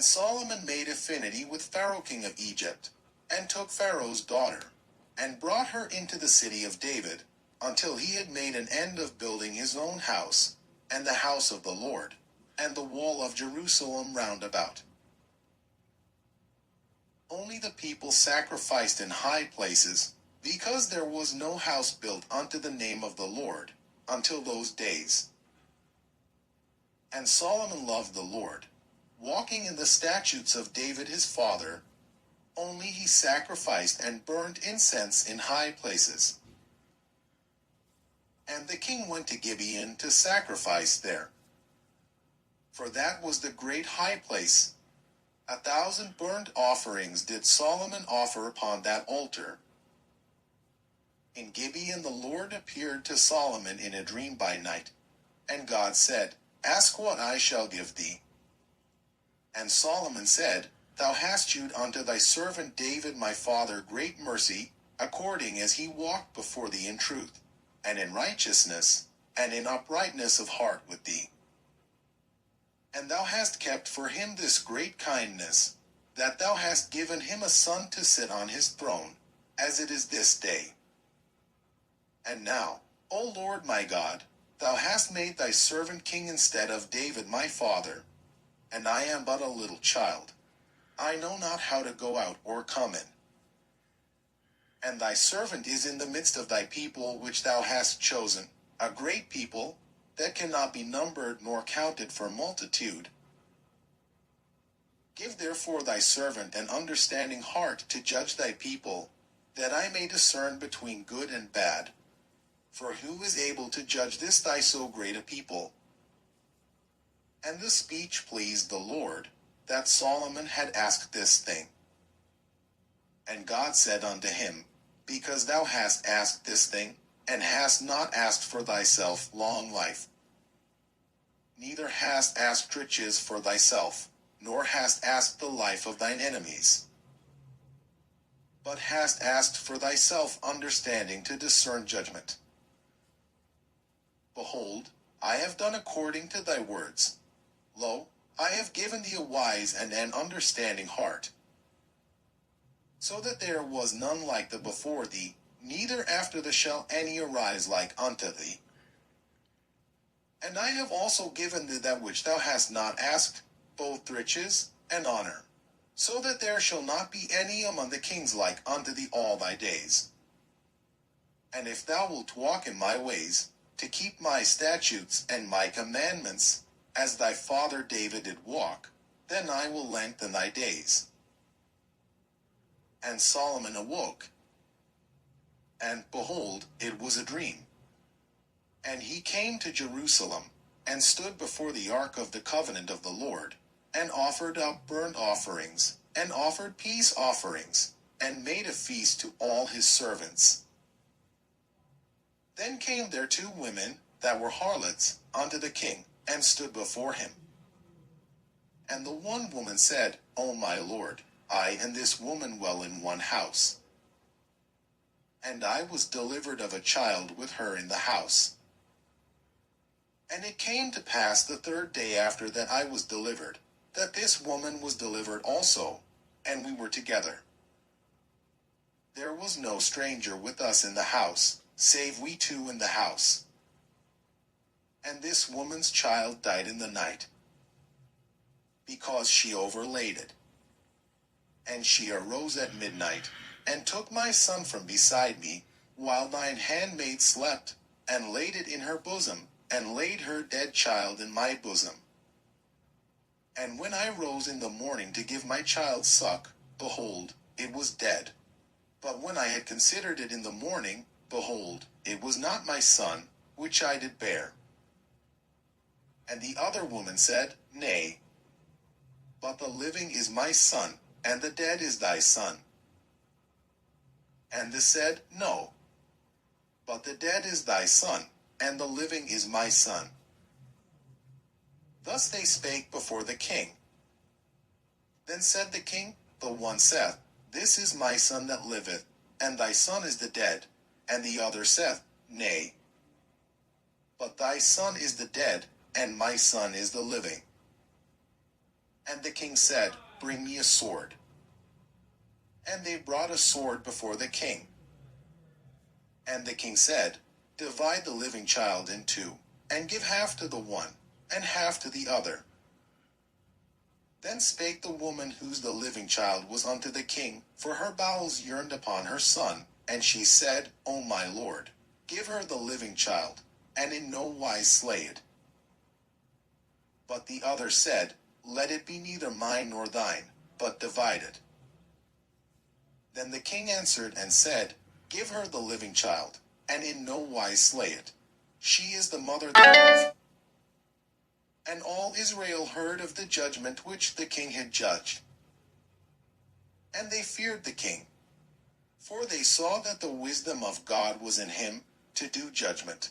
And Solomon made affinity with Pharaoh king of Egypt, and took Pharaoh's daughter, and brought her into the city of David, until he had made an end of building his own house, and the house of the Lord, and the wall of Jerusalem round about. Only the people sacrificed in high places, because there was no house built unto the name of the Lord, until those days. And Solomon loved the Lord, walking in the statutes of David his father, only he sacrificed and burned incense in high places. And the king went to Gibeon to sacrifice there. For that was the great high place. 1,000 burnt offerings did Solomon offer upon that altar. In Gibeon the Lord appeared to Solomon in a dream by night, and God said, Ask what I shall give thee. And Solomon said, Thou hast shewed unto thy servant David my father great mercy, according as he walked before thee in truth, and in righteousness, and in uprightness of heart with thee. And thou hast kept for him this great kindness, that thou hast given him a son to sit on his throne, as it is this day. And now, O Lord my God, thou hast made thy servant king instead of David my father, and I am but a little child. I know not how to go out or come in. And thy servant is in the midst of thy people which thou hast chosen, a great people, that cannot be numbered nor counted for multitude. Give therefore thy servant an understanding heart to judge thy people, that I may discern between good and bad. For who is able to judge this thy so great a people? And the speech pleased the Lord, that Solomon had asked this thing. And God said unto him, Because thou hast asked this thing, and hast not asked for thyself long life, neither hast asked riches for thyself, nor hast asked the life of thine enemies, but hast asked for thyself understanding to discern judgment. Behold, I have done according to thy words. Lo, I have given thee a wise and an understanding heart, so that there was none like the before thee, neither after thee shall any arise like unto thee. And I have also given thee that which thou hast not asked, both riches and honor, so that there shall not be any among the kings like unto thee all thy days. And if thou wilt walk in my ways, to keep my statutes and my commandments, as thy father David did walk, then I will lengthen thy days. And Solomon awoke, and behold, it was a dream. And he came to Jerusalem, and stood before the ark of the covenant of the Lord, and offered up burnt offerings, and offered peace offerings, and made a feast to all his servants. Then came there 2 women, that were harlots, unto the king, and stood before him. And the one woman said, O my lord, I and this woman dwell in one house. And I was delivered of a child with her in the house. And it came to pass the 3rd day after that I was delivered, that this woman was delivered also, and we were together. There was no stranger with us in the house, save we 2 in the house. And this woman's child died in the night, because she overlaid it. And she arose at midnight, and took my son from beside me, while thine handmaid slept, and laid it in her bosom, and laid her dead child in my bosom. And when I rose in the morning to give my child suck, behold, it was dead. But when I had considered it in the morning, behold, it was not my son, which I did bear. And the other woman said, Nay, but the living is my son, and the dead is thy son. And this said, No, but the dead is thy son, and the living is my son. Thus they spake before the king. Then said the king, The one saith, This is my son that liveth, and thy son is the dead. And the other saith, Nay, but thy son is the dead, and my son is the living. And the king said, Bring me a sword. And they brought a sword before the king. And the king said, Divide the living child in two, and give half to the one, and half to the other. Then spake the woman whose the living child was unto the king, for her bowels yearned upon her son. And she said, O my lord, give her the living child, and in no wise slay it. But the other said, Let it be neither mine nor thine, but divide it. Then the king answered and said, Give her the living child, and in no wise slay it. She is the mother thereof. And all Israel heard of the judgment which the king had judged. And they feared the king, for they saw that the wisdom of God was in him to do judgment.